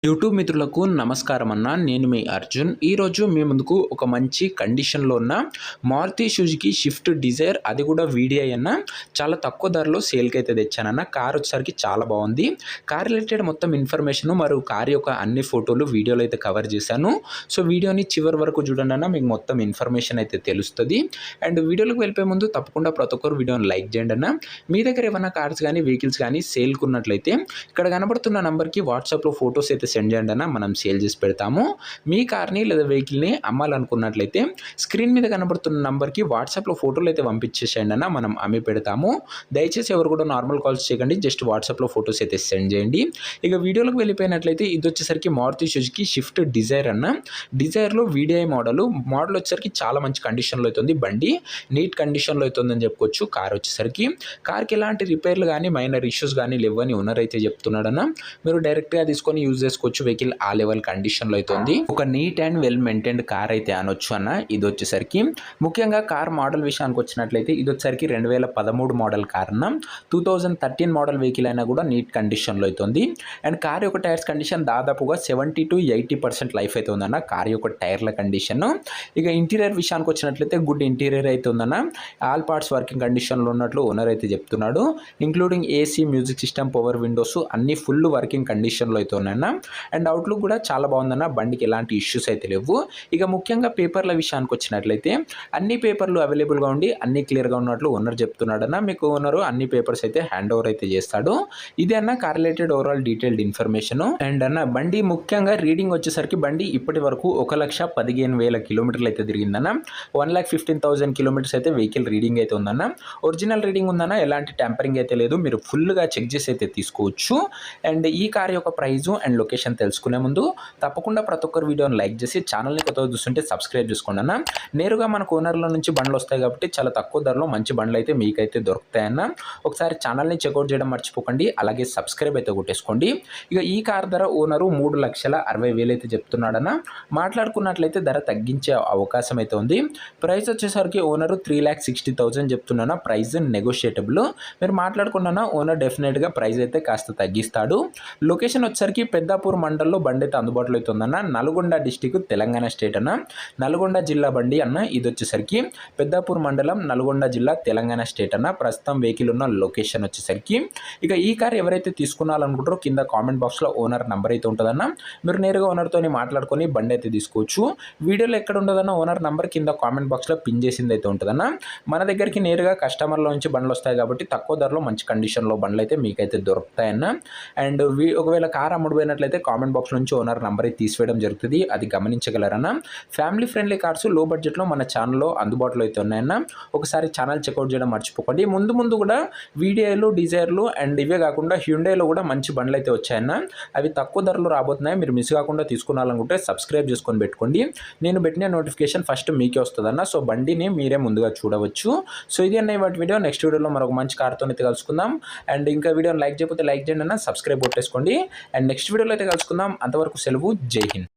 YouTube మిత్రులకు నమస్కారం అన్న. నేను మీ అర్జున్. ఈరోజు మీ ముందుకు ఒక మంచి కండిషన్లో ఉన్న మారుతి సుజుకి షిఫ్ట్ డిజైర్, అది కూడా వీడిఐ అన్న, చాలా తక్కువ ధరలో సేల్కి అయితే తెచ్చానన్న. కార్ వచ్చేసరికి చాలా బాగుంది. కార్ రిలేటెడ్ మొత్తం ఇన్ఫర్మేషన్ మరియు కార్ యొక్క అన్ని ఫోటోలు వీడియోలో అయితే కవర్ చేశాను. సో వీడియోని చివరి వరకు చూడండి అన్న, మీకు మొత్తం ఇన్ఫర్మేషన్ అయితే తెలుస్తుంది. అండ్ వీడియోలోకి వెళ్ళిపోయే ముందు తప్పకుండా ప్రతి ఒక్కరు వీడియోని లైక్ చేయండి అన్న. మీ దగ్గర ఏమైనా కార్స్ కానీ వెహికల్స్ కానీ సేల్కి ఉన్నట్లయితే ఇక్కడ కనబడుతున్న నెంబర్కి వాట్సాప్లో ఫొటోస్ అయితే సెండ్ చేయండి అన్న, మనం సేల్ చేసి పెడతాము. మీ కార్ని లేదా వెహికల్ని అమ్మాలనుకున్నట్లయితే స్క్రీన్ మీద కనబడుతున్న నంబర్కి వాట్సాప్లో ఫోటోలు అయితే పంపించేసేయండి అన్న, మనం అమ్మి పెడతాము. దయచేసి ఎవరు కూడా నార్మల్ కాల్స్ చేయకండి, జస్ట్ వాట్సాప్లో ఫొటోస్ అయితే సెండ్ చేయండి. ఇక వీడియోలోకి వెళ్ళిపోయినట్లయితే ఇది వచ్చేసరికి మారుతి సుజుకి షిఫ్ట్ డిజైర్ అన్న. డిజైర్లో వీడిఐ మోడల్ వచ్చేసరికి చాలా మంచి కండిషన్లో అవుతుంది. బండి నీట్ కండిషన్లో అవుతుందని చెప్పుకోవచ్చు. కార్ వచ్చేసరికి కార్కి ఎలాంటి రిపేర్లు కానీ మైనర్ ఇష్యూస్ కానీ లేవని ఓనర్ అయితే చెప్తున్నాడన్న. మీరు డైరెక్ట్గా తీసుకొని యూజ్ చేసుకోవచ్చు. వెహికల్ ఆ లెవెల్ కండిషన్లో అవుతుంది. ఒక neat and well maintained car అయితే అనొచ్చు అన్న. ఇది వచ్చేసరికి ముఖ్యంగా కార్ మోడల్ విషయానికి వచ్చినట్లయితే ఇది వచ్చేసరికి 2013 మోడల్ కార్ అన్న. 2013 మోడల్ వెహికల్ అయినా కూడా నీట్ కండిషన్లో అవుతుంది. అండ్ కార్ యొక్క టైర్స్ కండిషన్ దాదాపుగా 70 to 80% లైఫ్ అయితే ఉందన్న కార్ యొక్క టైర్ల కండిషన్. ఇక ఇంటీరియర్ విషయానికి వచ్చినట్లయితే గుడ్ ఇంటీరియర్ అయితే ఉందన్న. ఆల్ పార్ట్స్ వర్కింగ్ కండిషన్లో ఉన్నట్లు ఓనర్ అయితే చెప్తున్నాడు. Including AC, music system, power Windows అన్ని ఫుల్ వర్కింగ్ కండిషన్లో అయితే ఉన్నాయన్న. అండ్ అవుట్లుక్ కూడా చాలా బాగుందన్న. బండికి ఎలాంటి ఇష్యూస్ అయితే లేవు. ఇక ముఖ్యంగా పేపర్ల విషయానికి వచ్చినట్లయితే అన్ని పేపర్లు అవైలబుల్గా ఉండి అన్ని క్లియర్గా ఉన్నట్లు ఓనర్ చెప్తున్నాడన్న. మీకు ఓనరు అన్ని పేపర్స్ అయితే హ్యాండ్ ఓవర్ అయితే చేస్తాడు. ఇది అన్న car related overall detailed information. And అన్న బండి ముఖ్యంగా రీడింగ్ వచ్చేసరికి బండి ఇప్పటి వరకు 1,15,000 కిలోమీటర్లు అయితే తిరిగిందన్న. 1,15,000 కిలోమీటర్స్ అయితే వెహికల్ రీడింగ్ అయితే ఉందన్న. ఒరిజినల్ రీడింగ్ ఉందన్న, ఎలాంటి ట్యాంపరింగ్ అయితే లేదు. మీరు ఫుల్గా చెక్ చేసి అయితే తీసుకోవచ్చు. అండ్ ఈ కార్ యొక్క ప్రైజు అండ్ లొకేషన్ తెలుసుకునే ముందు తప్పకుండా ప్రతి ఒక్కరు వీడియోని లైక్ చేసి ఛానల్ని కొత్తగా చూస్తుంటే సబ్స్క్రైబ్ చేసుకోండి అన్న. నేరుగా మనకు ఓనర్ల నుంచి బండ్లు వస్తాయి కాబట్టి చాలా తక్కువ ధరలో మంచి బండ్లు అయితే మీకైతే దొరుకుతాయన్న. ఒకసారి ఛానల్ని చెక్అవుట్ చేయడం మర్చిపోకండి, అలాగే సబ్స్క్రైబ్ అయితే కొట్టేసుకోండి. ఇక ఈ కార్ ధర ఓనరు 3,60,000 అయితే చెప్తున్నాడన్న. మాట్లాడుకున్నట్లయితే ధర తగ్గించే అవకాశం అయితే ఉంది. ప్రైస్ వచ్చేసరికి ఓనరు 3,60,000 చెప్తున్నాను. ప్రైస్ నెగోషియేటబుల్. మీరు మాట్లాడుకున్నా ఓనర్ డెఫినెట్గా ప్రైస్ అయితే కాస్త తగ్గిస్తాడు. లొకేషన్ వచ్చేసరికి పెద్దాపూర్ మండల్లో బండి అయితే అందుబాటులో అయితే ఉందన్న. నల్గొండ డిస్టిక్, తెలంగాణ స్టేట్ అన్న. నల్గొండ జిల్లా బండి అన్న. ఇది వచ్చేసరికి పెద్దాపూర్ మండలం, నల్గొండ జిల్లా, తెలంగాణ స్టేట్ అన్న. ప్రస్తుతం వెహికల్ ఉన్న లొకేషన్ వచ్చేసరికి. ఇక ఈ కార్ ఎవరైతే తీసుకున్నారనుకుంటారో కింద కామెంట్ బాక్స్లో ఓనర్ నెంబర్ అయితే ఉంటుందన్న. మీరు నేరుగా ఓనర్తో మాట్లాడుకొని బండి అయితే తీసుకోవచ్చు. వీడియోలో ఎక్కడ ఉండదన్న ఓనర్ నెంబర్ కింద కామెంట్ బాక్స్లో పిన్ చేసింది అయితే ఉంటుందన్న. మన దగ్గరికి నేరుగా కస్టమర్ల నుంచి బండ్లు వస్తాయి కాబట్టి తక్కువ ధరలో మంచి కండిషన్లో బండ్లు అయితే మీకైతే దొరుకుతాయన్న. అండ్ ఒకవేళ కార్ అమ్ముడుపోయినట్లయితే కామెంట్ బాక్స్ నుంచి ఓనర్ నెంబర్ అయితే తీసివేయడం జరుగుతుంది, అది గమనించగలరన్న. ఫ్యామిలీ ఫ్రెండ్లీ కార్స్ లో బడ్జెట్లో మన ఛానల్లో అందుబాటులో అయితే ఉన్నాయన్న. ఒకసారి ఛానల్ చెక్అవుట్ చేయడం మర్చిపోకండి. ముందు కూడా వీడిఐలు, డిజైర్లు అండ్ ఇవే కాకుండా హ్యుండైలో కూడా మంచి బండ్లు అయితే వచ్చాయన్న. అవి తక్కువ ధరలో రాబోతున్నాయి. మీరు మిస్ కాకుండా తీసుకున్నాలనుకుంటే సబ్స్క్రైబ్ చేసుకొని పెట్టుకోండి. నేను పెట్టిన నోటిఫికేషన్ ఫస్ట్ మీకే వస్తుందన్న. సో బండిని మీరే ముందుగా చూడవచ్చు. సో ఇది అన్న వాటి వీడియో. నెక్స్ట్ వీడియోలో మరొక మంచి కార్తో అయితే కలుసుకుందాం. అండ్ ఇంకా వీడియోని లైక్ చేయకపోతే లైక్ చేయండి అన్న, సబ్స్క్రైబ్ కొట్టేసుకోండి. అండ్ నెక్స్ట్ వీడియోలో అయితే కలుసుకుందాం. అంతవరకు సెలవు. జై హింద్.